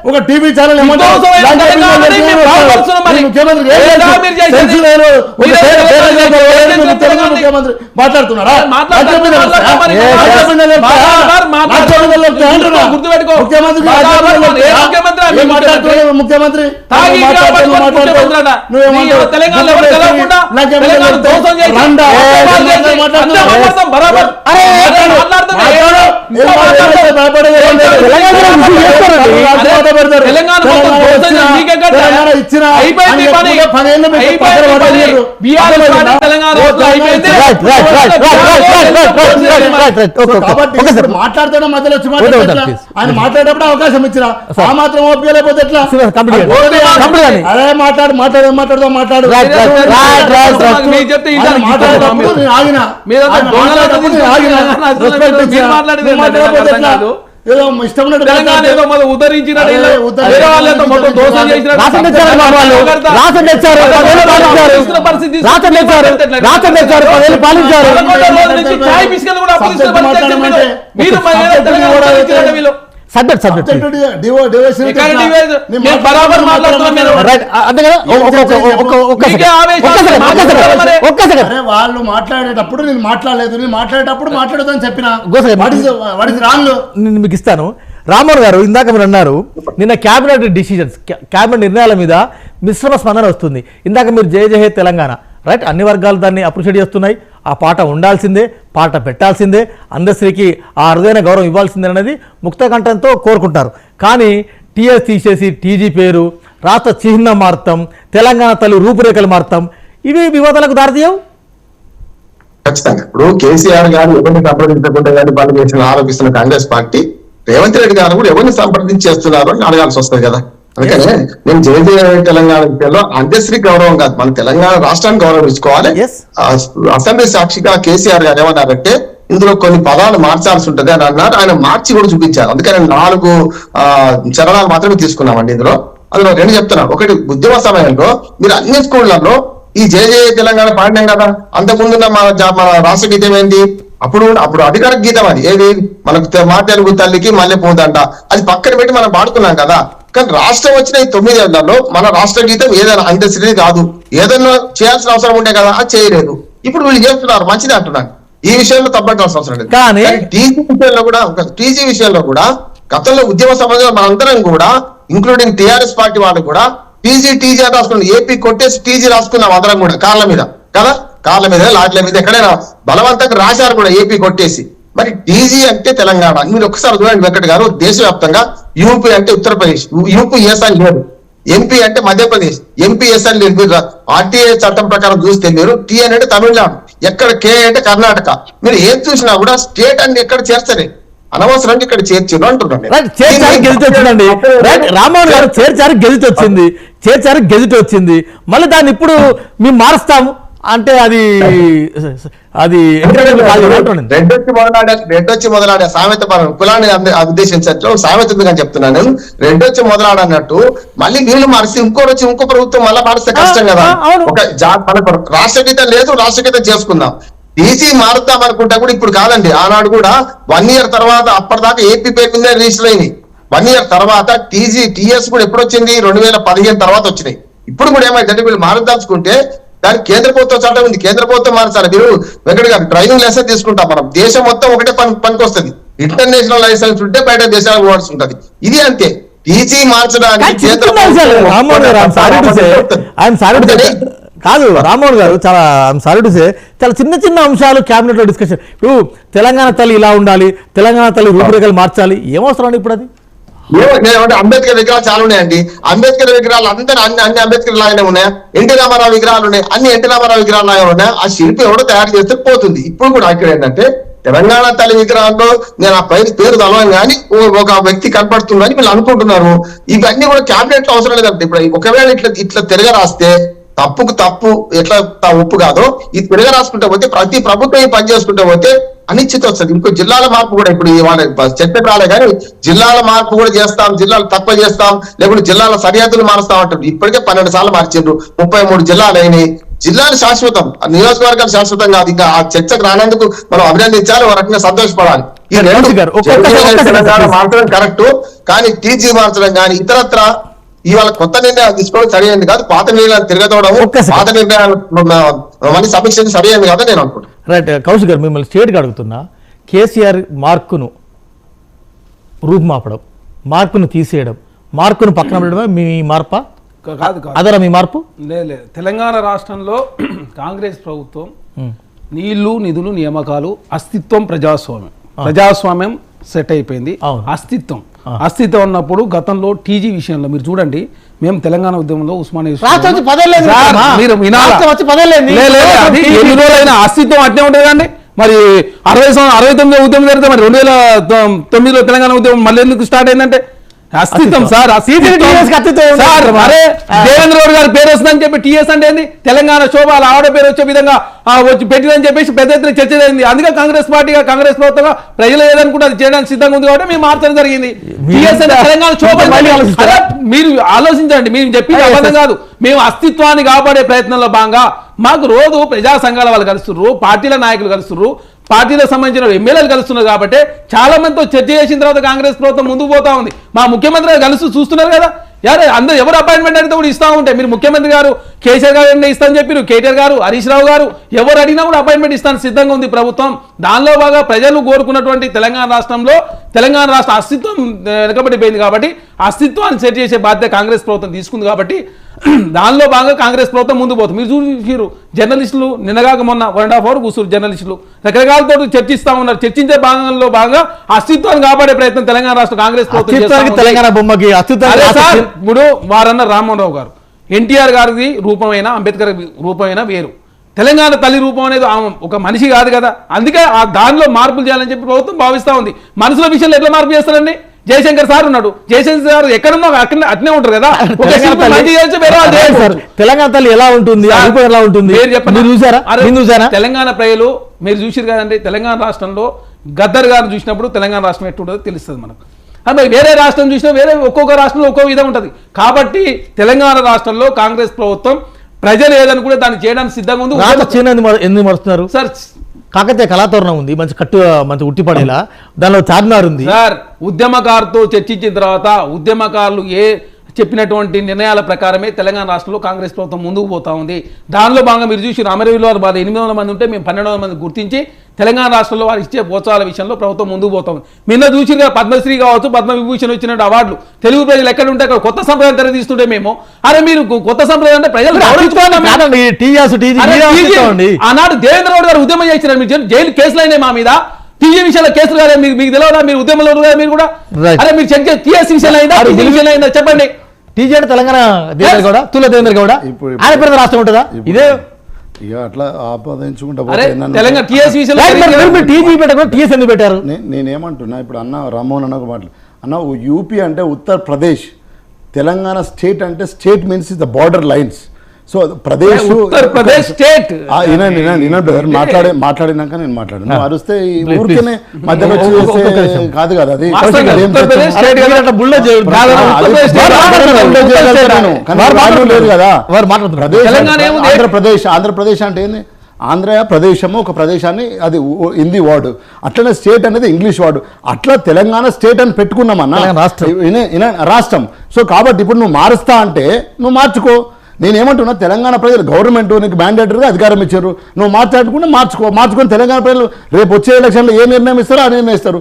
ఒక TV channel ముఖ్యమంత్రి మాట్లాడుతున్నారా? ముఖ్యమంత్రి మాట్లాడుతున్న మధ్యలో ఆయన మాట్లాడేటప్పుడు అవకాశం ఇచ్చిన ఆ మాత్రం ఓపికలేకపోతే ఎట్లా? అదే మాట్లాడు మాట్లాడు ఏదో ఇష్టం వాళ్ళు మాట్లాడేటప్పుడు నేను మాట్లాడలేదు, నేను మాట్లాడేటప్పుడు మాట్లాడదు అని చెప్పిన మీకు ఇస్తాను. రామ్మోహన్ గారు, ఇందాక మీరు అన్నారు నిన్న క్యాబినెట్ డిసిజన్స్, క్యాబినెట్ నిర్ణయాల మీద మిశ్రమ స్పందన వస్తుంది. ఇందాక మీరు జయ జయ తెలంగాణ, రైట్, అన్ని వర్గాలు దాన్ని అప్రిషియేట్ చేస్తున్నాయి. ఆ పాట ఉండాల్సిందే, పాట పెట్టాల్సిందే, అందశ్రీకి ఆ అరుదైన గౌరవం ఇవ్వాల్సిందే అనేది ముక్త కంఠంతో కోరుకుంటారు. కానీ టీఎస్ తీసేసి టీజీ పేరు, రాష్ట్ర చిహ్నం మార్తం, తెలంగాణ తల్లి రూపురేఖలు మార్తం, ఇవి వివాదాలకు దారితీయవు. ఖచ్చితంగా ఇప్పుడు కేసీఆర్ గారు ఎవరిని సంప్రదించకుండా కానీ పని చేసిన ఆరోపిస్తున్న కాంగ్రెస్ పార్టీ రేవంత్ రెడ్డి గారు కూడా ఎవరిని సంప్రదించేస్తున్నారు అని అడగాల్సి వస్తుంది కదా. అందుకనే నేను జయ తెలంగాణ విషయంలో అంత్యశ్రీ గౌరవం కాదు, మన తెలంగాణ రాష్ట్రాన్ని గౌరవం ఇచ్చుకోవాలి. అసెంబ్లీ సాక్షిగా కేసీఆర్ గారు ఏమన్నారంటే ఇందులో కొన్ని పదాలు మార్చాల్సి ఉంటది అని అన్నారు. ఆయన మార్చి కూడా చూపించారు. అందుకని 4 చరణాలు మాత్రమే తీసుకున్నామండి. అందులో 2 చెప్తున్నాను. ఒకటి, ఉద్యమ సమయంలో మీరు అన్ని స్కూళ్లలో ఈ జయ జయ తెలంగాణ పాడినాం కదా. అంతకుముందున్న మన రాష్ట్ర గీతం ఏంటి? అప్పుడు అధికార గీతం అది ఏది, మనకు మా తెలుగు తల్లికి మళ్ళీ పోదంట, అది పక్కన పెట్టి మనం పాడుకున్నాం కదా. కానీ రాష్ట్రం వచ్చిన ఈ 9 ఏళ్లలో మన రాష్ట్ర గీతం ఏదైనా అంత్యశ్రీ కాదు, ఏదైనా చేయాల్సిన అవసరం ఉంటే కదా, అది చేయలేదు. ఇప్పుడు వీళ్ళు చేస్తున్నారు, మంచిది అంటున్నాను. ఈ విషయంలో తప్పట్టాల్సిన అవసరం లేదు. కానీ టీజీ విషయంలో కూడా గతంలో ఉద్యమ సమాజంలో మనందరం కూడా ఇంక్లూడింగ్ టీఆర్ఎస్ పార్టీ వాళ్ళు కూడా టీజీ అని రాసుకున్నాం. ఏపీ కొట్టేసి టీజీ రాసుకున్నాం అందరం కూడా, కాళ్ళ మీద కదా, కాళ్ళ మీద లాట్ల మీద ఎక్కడైనా బలవంతంగా రాశారు కూడా ఏపీ కొట్టేసి. మరి టీజీ అంటే తెలంగాణ. మీరు ఒకసారి చూడండి వెంకట్ గారు, దేశవ్యాప్తంగా యూపీ అంటే ఉత్తరప్రదేశ్, యూపీఎస్ అని లేదు, ఎంపీ అంటే మధ్యప్రదేశ్, ఎంపీఎస్ అని లేదు. మీరు ఆర్టీఏ చట్టం ప్రకారం చూస్తే మీరు టీ అంటే తమిళనాడు, ఎక్కడ కే అంటే కర్ణాటక. మీరు ఏం చూసినా కూడా స్టేట్ అని ఎక్కడ చేర్చరే, అనవసరంగా ఇక్కడ చేర్చారు అంటున్నాను. రామ్మోహన్ గారు చేర్చారు, గెజిట్ వచ్చింది, మళ్ళీ దాన్ని ఇప్పుడు మేము మారుస్తాము అంటే అది రెడ్డొచ్చి మొదలాడే సామెత కులాన్ని ఉద్దేశించట్లు సామెత ఎందుకని చెప్తున్నాను. రెడ్డొచ్చి మొదలాడన్నట్టు మళ్ళీ వీళ్ళు మారిస్తే ఇంకో ప్రభుత్వం మళ్ళీ మారిస్తే కష్టం కదా. ఒక రాష్ట్ర గీతం లేదు, రాష్ట్ర గీతం చేసుకుందాం. టీసీ మారుద్దాం అనుకుంటా కూడా ఇప్పుడు కాదండి. ఆనాడు కూడా 1 year తర్వాత, అప్పటిదాకా ఏపీ పేరు మీద రిజిస్టర్ అయింది. 1 year తర్వాత టీఎస్ కూడా ఎప్పుడు వచ్చింది? 2015 తర్వాత వచ్చినాయి. ఇప్పుడు కూడా ఏమైందంటే వీళ్ళు మారుదాల్చుకుంటే దానికి కేంద్ర ప్రభుత్వ చట్టం ఉంది, కేంద్ర ప్రభుత్వం మార్చాలి. మీరు వెంకట గారు డ్రైవింగ్ లైసెన్స్ తీసుకుంటాం మనం, దేశం మొత్తం ఒకటే పనికి వస్తుంది. ఇంటర్నేషనల్ లైసెన్స్ ఉంటే బయట దేశాలకు పోవాల్సి ఉంటది. ఇది అంతే. టీసీ మార్చడానికి కాదు రామ్మోహన్ గారు, చాలా సారీ టు సే, చాలా చిన్న అంశాలు క్యాబినెట్ లో డిస్కషన్. ఇప్పుడు తెలంగాణ తల్లి ఇలా ఉండాలి, తెలంగాణ తల్లి రూపురేఖలు మార్చాలి, ఏమవసరం ఇప్పుడు అది? అంబేద్కర్ విగ్రహాలు చాలా ఉన్నాయండి. అంబేద్కర్ విగ్రహాలు అందరూ అన్ని అంబేద్కర్ లాగానే ఉన్నాయా? ఎన్టీ రామారావు విగ్రహాలు ఉన్నాయి, అన్ని ఎన్టీ రామారావు విగ్రహాలు లాగా ఉన్నాయా? ఆ శిల్పి ఎవడో తయారు చేస్తే పోతుంది. ఇప్పుడు కూడా ఇక్కడ ఏంటంటే తెలంగాణ తల్లి విగ్రహాల్లో నేను ఆ పేరు తలవాను కానీ ఒక వ్యక్తి కనపడుతుందని వీళ్ళు అనుకుంటున్నారు. ఇవన్నీ కూడా క్యాబినెట్ లో అవసరం లేదంటే ఇప్పుడు ఒకవేళ ఇట్లా తిరగ రాస్తే తప్పుకు తప్పు ఎట్లా ఒప్పు కాదో ఇది తిరగ రాసుకుంటే పోతే ప్రతి ప్రభుత్వం పని చేసుకుంటే పోతే అనిశ్చిత వస్తుంది. ఇంకో జిల్లాల మార్పు కూడా ఇప్పుడు వాళ్ళ చట్టం రాలే కానీ జిల్లాల మార్పు కూడా చేస్తాం, జిల్లాలు తక్కువ చేస్తాం, లేకుంటే జిల్లాల సరిహద్దులు మారుస్తాం అంటారు. ఇప్పటికే 12 సార్లు మార్చిండ్రు, 33 జిల్లాలు అయినాయి. జిల్లాలు శాశ్వతం, నియోజకవర్గాలు శాశ్వతం కాదు. ఇంకా ఆ చర్చకు రానందుకు మనం అభినందించాలి, ఒక రకంగా సంతోషపడాలి. ఈ రెండు తెలంగాణ మార్చడం కరెక్ట్, కానీ టీజీ మార్చడం కానీ ఇతరత్ర ఇవాళ కొత్త నిర్ణయాలు తీసుకోవడం సరైనది కాదు. పాత నిర్ణయాలు తిరగదోవడం, పాత నిర్ణయాలు సమీక్షించడం సరైనది కాదని నేను అనుకుంటున్నాను. రైట్. కౌశిక్ గారు, మిమ్మల్ని స్టేట్గా అడుగుతున్నా, కేసీఆర్ మార్కును రూపుమాపడం, మార్కును తీసేయడం, మార్కును పక్కన పెట్టడమే మీ మార్పా? కాదు, అదరా మీ మార్పు? లేదు. తెలంగాణ రాష్ట్రంలో కాంగ్రెస్ ప్రభుత్వం నీళ్లు, నిధులు, నియామకాలు, అస్తిత్వం, ప్రజాస్వామ్యం సెట్ అయిపోయింది. అస్తిత్వం ఉన్నప్పుడు గతంలో టీజీ విషయంలో మీరు చూడండి, మేము తెలంగాణ ఉద్యమంలో ఉస్మానియా అస్తిత్వం అట్నే ఉంటుంది కండి. మరి 69 ఉద్యమం జరిగితే మరి 2009లో తెలంగాణ ఉద్యమం మళ్ళీ ఎందుకు స్టార్ట్ అయిందంటే అస్తిత్వం సార్. దేవేంద్ర గౌడ్ గారి పేరు వస్తుందని చెప్పి టీఎస్ అంటే ఏంది, తెలంగాణ శోభ ఆవిడ పేరు వచ్చే విధంగా వచ్చి పెట్టిందని చెప్పేసి పెద్ద ఎత్తున చర్చ జరిగింది. అందుకే కాంగ్రెస్ పార్టీగా, కాంగ్రెస్ ప్రభుత్వంగా ప్రజలు ఏదనుకుంటే అది చేయడానికి సిద్ధంగా ఉంది కాబట్టి మేము మార్చడం జరిగింది. టీఎస్ అంటే తెలంగాణ శోభ. మీరు ఆలోచించండి, మేము చెప్పింది అబద్ధం కాదు. మేము అస్తిత్వాన్ని కాపాడే ప్రయత్నంలో భాగంగా మాకు రోజు ప్రజా సంఘాల వాళ్ళు కలుస్తుర్రు, పార్టీల నాయకులు కలుస్తుర్రు, పార్టీలకు సంబంధించిన ఎమ్మెల్యేలు కలుస్తున్నారు కాబట్టి చాలా మందితో చర్చ చేసిన తర్వాత కాంగ్రెస్ ప్రభుత్వం ముందుకు పోతా ఉంది. మా ముఖ్యమంత్రి గారు కలుస్తూ చూస్తున్నారు కదా, అందరూ ఎవరు అపాయింట్మెంట్ అడిగితే కూడా ఇస్తా ఉంటే, మీరు ముఖ్యమంత్రి గారు కేసీఆర్ గారు ఇస్తాను చెప్పారు, కేటీఆర్ గారు, హరీష్ రావు గారు ఎవరు అడిగినా కూడా అపాయింట్మెంట్ ఇస్తాను సిద్ధంగా ఉంది ప్రభుత్వం. దానిలో బాగా ప్రజలు కోరుకున్నటువంటి తెలంగాణ రాష్ట్రంలో తెలంగాణ రాష్ట్ర అస్తిత్వం వెనుకబడిపోయింది కాబట్టి అస్తిత్వాన్ని సెట్ చేసే బాధ్యత కాంగ్రెస్ ప్రభుత్వం తీసుకుంది కాబట్టి దానిలో భాగంగా కాంగ్రెస్ ప్రభుత్వం ముందు పోతుంది. మీరు చూసిరు జర్నలిస్టులు నిన్నగాక మొన్న 1.5 hours కూర్చురు జర్నలిస్టులు, రకరకాలతో చర్చిస్తా ఉన్నారు. చర్చించే భాగంలో భాగంగా అస్తిత్వాన్ని కాపాడే ప్రయత్నం తెలంగాణ రాష్ట్ర కాంగ్రెస్ ప్రభుత్వం. తెలంగాణ బొమ్మకి ఇప్పుడు వారన్న రామ్మోహన్ రావు గారు, ఎన్టీఆర్ గారి రూపమైన, అంబేద్కర్ రూపమైన వేరు, తెలంగాణ తల్లి రూపం అనేది ఒక మనిషి కాదు కదా. అందుకే ఆ దానిలో మార్పులు చేయాలని చెప్పి ప్రభుత్వం భావిస్తా ఉంది. మనసుల విషయంలో ఎట్లా మార్పు చేస్తారండి? జయశంకర్ సార్ ఉన్నాడు, జయశంకర్ సార్ ఎక్కడున్నా అట్నే ఉంటారు కదా. తెలంగాణ తల్లి ఎలా ఉంటుంది, ఎలా ఉంటుంది తెలంగాణ ప్రజలు మీరు చూసారు కదండి. తెలంగాణ రాష్ట్రంలో గద్దర్ గారు చూసినప్పుడు తెలంగాణ రాష్ట్రం ఎట్టుంటుందో తెలుస్తుంది మనకు. అదే వేరే రాష్ట్రం చూసినా వేరే ఒక్కొక్క రాష్ట్రంలో ఒక్కో విధం ఉంటుంది. కాబట్టి తెలంగాణ రాష్ట్రంలో కాంగ్రెస్ ప్రభుత్వం ప్రజలు ఏదనుకుంటే దాన్ని చేయడానికి సిద్ధంగా ఉంది. ఎందుకు మరుస్తున్నారు సార్? కాకతీయ కళాతోరణం ఉంది, మంచి కట్టు, మంచి ఉట్టిపడేలా, దానిలో చార్మినార్ ఉంది సార్. ఉద్యమకారుతో చర్చించిన తర్వాత ఉద్యమకారులు చెప్పినటువంటి నిర్ణయాల ప్రకారమే తెలంగాణ రాష్ట్రంలో కాంగ్రెస్ ప్రభుత్వం ముందుకు పోతా ఉంది. దానిలో భాగంగా మీరు చూసి అమరవీరుల వారు 800 మంది ఉంటే మేము 1200 మంది గుర్తించి తెలంగాణ రాష్ట్రంలో వారు ఇచ్చే ప్రోత్సాహాల విషయంలో ప్రభుత్వం ముందుకు పోతా ఉంది. నిన్న చూసిగా పద్మశ్రీ కావచ్చు, పద్మవిభూషణ్ వచ్చిన అవార్డులు తెలుగు ప్రజలు ఎక్కడ ఉంటే అక్కడ కొత్త సంప్రదాయం తెరదీస్తుంటే మేము, అరే మీరు కొత్త సంప్రదాయం అంటే ప్రజలు ఆనాడు దేవేంద్ర గౌడ్ గారు ఉద్యమం చేసినారు, మీరు జైలు కేసులు అయినాయి మా మీద. టీజీ విషయంలో కేసులు కాదా మీకు తెలియదా? మీరు ఉద్యమంలో కదా మీరు కూడా. అరే మీరు చెక్ టీఎస్ విషయంలో అయిందా చెప్పండి. టీజీ అంటే తెలంగాణ దేవేంద్ర గౌడ, తుల దేవేంద్ర గౌడ, ఆయన పేరు రాష్ట్రం ఉంటుందా? ఇదే అట్లా ఆపాదించుకుంటా పెట్టారు. నేనేమంటున్నా, ఇప్పుడు అన్న రామ్మోహన్ అన్న ఒక మాటలు అన్న, యూపీ అంటే ఉత్తరప్రదేశ్, తెలంగాణ స్టేట్ అంటే state means the border lines. So Pradesh state మాట్లాడినాక నేను మాట్లాడాను, అరిస్తే ఊరికేనే మధ్యలో కాదు కదా అది. లేదు కదా ఆంధ్రప్రదేశ్ అంటే ఏంది? ఆంధ్రప్రదేశము ఒక ప్రదేశాన్ని, అది హిందీ వర్డ్. అట్లనే స్టేట్ అనేది ఇంగ్లీష్ వర్డ్. అట్లా తెలంగాణ స్టేట్ అని పెట్టుకున్నామన్నా, రాష్ట్రం. సో కాబట్టి ఇప్పుడు నువ్వు మారుస్తా అంటే నువ్వు మార్చుకో. నేనేమంటున్నా, తెలంగాణ ప్రజలు గవర్నమెంట్ నీకు మ్యాండేటరీగా అధికారం ఇచ్చారు, నువ్వు మార్చుకుంటే మార్చుకొని తెలంగాణ ప్రజలు రేపు వచ్చే ఎలక్షన్లో ఏ నిర్ణయం ఇస్తారో ఆ నిర్ణయం ఇస్తారు.